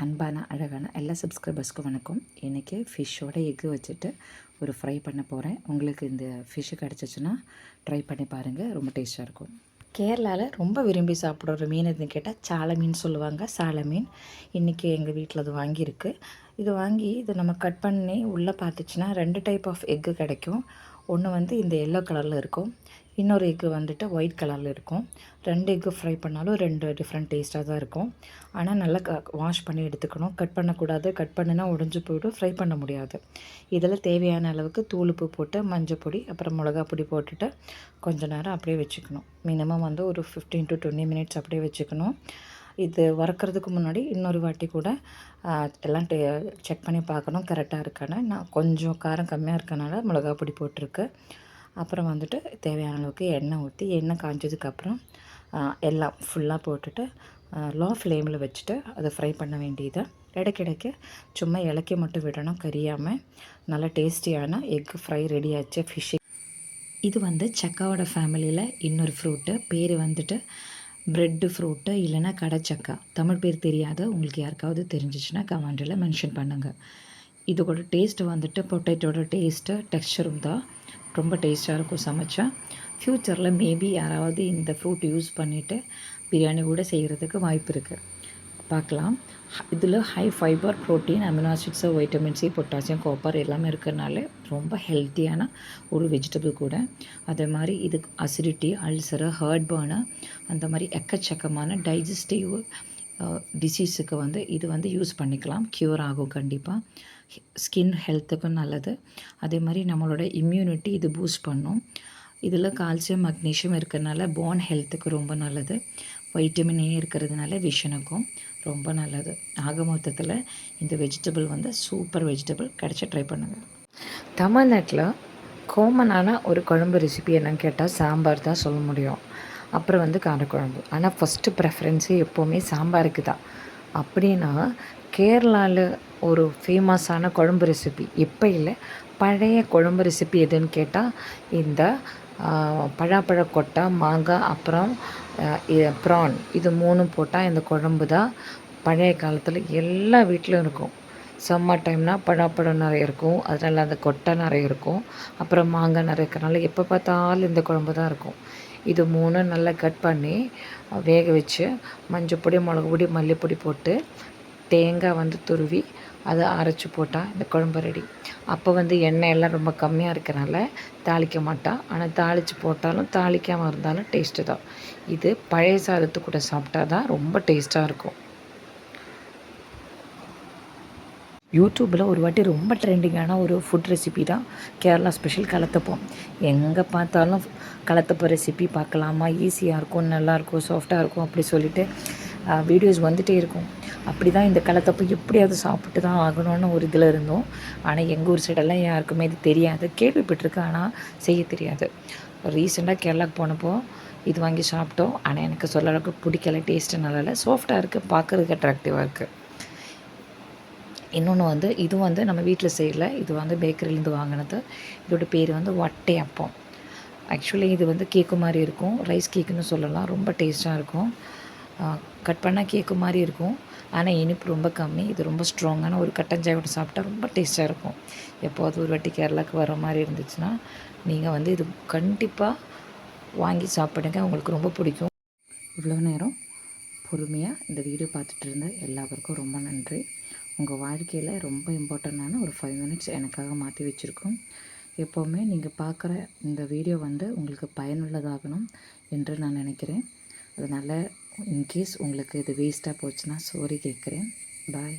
அன்பான அழகான எல்லா சப்ஸ்கிரைபர்ஸ்க்கும் வணக்கம். இன்றைக்கி ஃபிஷ்ஷோட எக்கு வச்சுட்டு ஒரு ஃப்ரை பண்ண போகிறேன். உங்களுக்கு இந்த ஃபிஷ்ஷு கிடச்சிச்சின்னா ட்ரை பண்ணி பாருங்கள், ரொம்ப டேஸ்ட்டாக இருக்கும். கேரளாவில் ரொம்ப விரும்பி சாப்பிட்ற ஒரு மீன் எதுன்னு கேட்டால் சாலை மீன் சொல்லுவாங்க. சாலை மீன் இன்றைக்கி எங்கள் வீட்டில் அது வாங்கியிருக்கு. இது வாங்கி இதை நம்ம கட் பண்ணி உள்ளே பார்த்துச்சுன்னா 2 டைப் ஆஃப் எக்கு கிடைக்கும். ஒன்று வந்து இந்த எல்லோ கலரில் இருக்கும், இன்னொரு எக்கு வந்துட்டு ஒயிட் கலரில் இருக்கும். 2 எக்கு ஃப்ரை பண்ணாலும் 2 டிஃப்ரெண்ட் டேஸ்ட்டாக தான் இருக்கும். ஆனால் நல்லா வாஷ் பண்ணி எடுத்துக்கணும். கட் பண்ணக்கூடாது. கட் பண்ணினா உடஞ்சி போய்டும், ஃப்ரை பண்ண முடியாது. இதில் தேவையான அளவுக்கு தூளுப்பு போட்டு மஞ்சள் பொடி அப்புறம் மிளகா பொடி போட்டுட்டு கொஞ்சம் நேரம் அப்படியே வச்சுக்கணும். மினிமம் வந்து ஒரு 15 to 20 மினிட்ஸ் அப்படியே வச்சுக்கணும். இது வறுக்கிறதுக்கு முன்னாடி இன்னொரு வாட்டி கூட எல்லாம் செக் பண்ணி பார்க்கணும் கரெக்டாக இருக்கான்னு. நான் கொஞ்சம் காரம் கம்மியாக இருக்கனால மிளகா பொடி போட்டிருக்கு. அப்புறம் வந்துட்டு தேவையான அளவுக்கு எண்ணெய் ஊற்றி எண்ணெய் காஞ்சதுக்கப்புறம் எல்லாம் ஃபுல்லாக போட்டுட்டு லோ ஃப்ளேமில் வச்சுட்டு அதை ஃப்ரை பண்ண வேண்டியது. இடைக்கிடைக்கு சும்மா இலக்கி மட்டும் விடணும், கரியாமல். நல்லா டேஸ்டியான எக் ஃப்ரை ரெடி ஆச்சு. ஃபிஷ்ஷு இது வந்து சக்காவோட ஃபேமிலியில் இன்னொரு ஃப்ரூட்டு, பேர் வந்துட்டு ப்ரெட்டு ஃப்ரூட்டு இல்லைன்னா கடைச்சக்கா. தமிழ் பேர் தெரியாது. உங்களுக்கு யாருக்காவது தெரிஞ்சிச்சுன்னா கமெண்டில் மென்ஷன் பண்ணுங்கள். இதோட டேஸ்ட்டு வந்துட்டு பொட்டேட்டோட டேஸ்ட்டு டெக்ஸ்சரும் தான் ரொம்ப டேஸ்ட்டாக இருக்கும் சமைச்சா. ஃப்யூச்சரில் மேபி யாராவது இந்த ஃப்ரூட் யூஸ் பண்ணிவிட்டு பிரியாணி கூட செய்கிறதுக்கு வாய்ப்பு இருக்குது, பார்க்கலாம். இதில் high fibre, protein, amino acids, vitamin C, potassium, copper எல்லாமே இருக்கிறனால ரொம்ப ஹெல்த்தியான ஒரு வெஜிடபிள் கூட. அதே மாதிரி இது அசிடிட்டி, அல்சரு, ஹார்ட் பர்னு அந்த மாதிரி எக்கச்சக்கமான டைஜஸ்டிவ் டிசீஸுக்கு வந்து இது வந்து யூஸ் பண்ணிக்கலாம். க்யூர் ஆகும் கண்டிப்பாக. ஸ்கின் ஹெல்த்துக்கும் நல்லது. அதே மாதிரி நம்மளோட இம்யூனிட்டி இது பூஸ்ட் பண்ணும். இதில் கால்சியம், மக்னீஷியம் இருக்கிறதுனால போன் ஹெல்த்துக்கு ரொம்ப நல்லது. வைட்டமின் ஏ இருக்கிறதுனால விஷனுக்கும் ரொம்ப நல்லது. ஆக மொத்தத்தில் இந்த வெஜிடபிள் வந்து சூப்பர் வெஜிடபிள். கிடச்சா ட்ரை பண்ணுங்கள். தமிழ்நாட்டில் காமனான ஒரு குழம்பு ரெசிபி என்னன்னு கேட்டால் சாம்பார் தான் சொல்ல முடியும். அப்புறம் வந்து காரக்குழம்பு. ஆனால் ஃபஸ்ட்டு ப்ரெஃபரன்ஸு எப்போவுமே சாம்பாருக்கு தான். அப்படின்னா கேரளாவில் ஒரு ஃபேமஸான குழம்பு ரெசிபி இப்போ இல்லை, பழைய குழம்பு ரெசிபி எதுன்னு கேட்டால் இந்த பழாப்பழ கொட்டை, மாங்காய், அப்புறம் ப்ரான், இது 3 போட்டால் இந்த குழம்பு தான் பழைய காலத்தில் எல்லா வீட்டிலும் இருக்கும். சம்மர் டைம்னால் பழாப்பழம் நிறைய இருக்கும், அதனால் அந்த கொட்டை நிறைய இருக்கும், அப்புறம் மாங்காய் நிறைய இருக்கிறனால எப்போ பார்த்தாலும் இந்த குழம்பு தான் இருக்கும். இது 3 நல்லா கட் பண்ணி வேக வச்சு மஞ்சள் பொடி, மிளகு பொடி, மல்லிப்பொடி போட்டு தேங்காய் வந்து துருவி அதை அரைச்சி போட்டால் இந்த குழம்பு ரெடி. அப்போ வந்து எண்ணெய் எல்லாம் ரொம்ப கம்மியாக இருக்கிறனால தாளிக்க மாட்டான். ஆனால் தாளித்து போட்டாலும் தாளிக்காமல் இருந்தாலும் டேஸ்ட்டு தான். இது பழைய சாதத்து கூட சாப்பிட்டா தான் ரொம்ப டேஸ்ட்டாக இருக்கும். யூடியூப்பில் ஒரு வாட்டி ரொம்ப ட்ரெண்டிங்கான ஒரு ஃபுட் ரெசிபி தான் கேரளா ஸ்பெஷல் கலத்தப்பம். எங்கே பார்த்தாலும் கலத்தப்பம் ரெசிபி பார்க்கலாமா, ஈஸியாக இருக்கும், நல்லாயிருக்கும், சாஃப்டாக இருக்கும் அப்படி சொல்லிவிட்டு வீடியோஸ் வந்துகிட்டே இருக்கும். அப்படி தான் இந்த கலத்தப்பம் எப்படியாவது சாப்பிட்டு தான் ஆகணும்னு ஒரு இதில் இருந்தோம். ஆனால் எங்கள் ஊர் சைடெல்லாம் யாருக்குமே இது தெரியாது. கேள்விப்பட்டிருக்கு, ஆனால் செய்ய தெரியாது. ரீசெண்டாக கேரளாவுக்கு போனப்போ இது வாங்கி சாப்பிட்டோம். ஆனால் எனக்கு சொல்ல அளவுக்கு பிடிக்கல, டேஸ்ட்டு நல்லா இல்லை, சாஃப்டாக இருக்குது, பார்க்குறதுக்கு அட்ராக்டிவாக இருக்குது. இன்னொன்று வந்து இது வந்து நம்ம வீட்டில் செய்யலை, இது வந்து பேக்கரிலேருந்து வாங்கினது. இதோட பேர் வந்து வட்டை அப்பம். ஆக்சுவலி இது வந்து கேக்கு மாதிரி இருக்கும், ரைஸ் கேக்குன்னு சொல்லலாம். ரொம்ப டேஸ்ட்டாக இருக்கும். கட் பண்ணால் கேக்கு மாதிரி இருக்கும், ஆனால் இனிப்பு ரொம்ப கம்மி. இது ரொம்ப ஸ்ட்ராங்கான ஒரு கட்டஞ்சாயோட சாப்பிட்டா ரொம்ப டேஸ்ட்டாக இருக்கும். எப்போது ஒரு வாட்டி கேரளாவுக்கு வர மாதிரி இருந்துச்சுன்னா நீங்கள் வந்து இது கண்டிப்பாக வாங்கி சாப்பிடுங்க, உங்களுக்கு ரொம்ப பிடிக்கும். இவ்வளோ நேரம் பொறுமையாக இந்த வீடியோ பார்த்துட்டு இருந்த எல்லாருக்கும் ரொம்ப நன்றி. உங்கள் வாழ்க்கையில் ரொம்ப இம்பார்ட்டண்ட்டான ஒரு 5 மினிட்ஸ் எனக்காக மாற்றி வச்சுருக்கோம். எப்போவுமே நீங்கள் பார்க்குற இந்த வீடியோ வந்து உங்களுக்கு பயனுள்ளதாகணும் என்று நான் நினைக்கிறேன். அதனால் இன்கேஸ் உங்களுக்கு இது வேஸ்ட்டாக போச்சுன்னா சாரி கேட்குறேன். பாய்.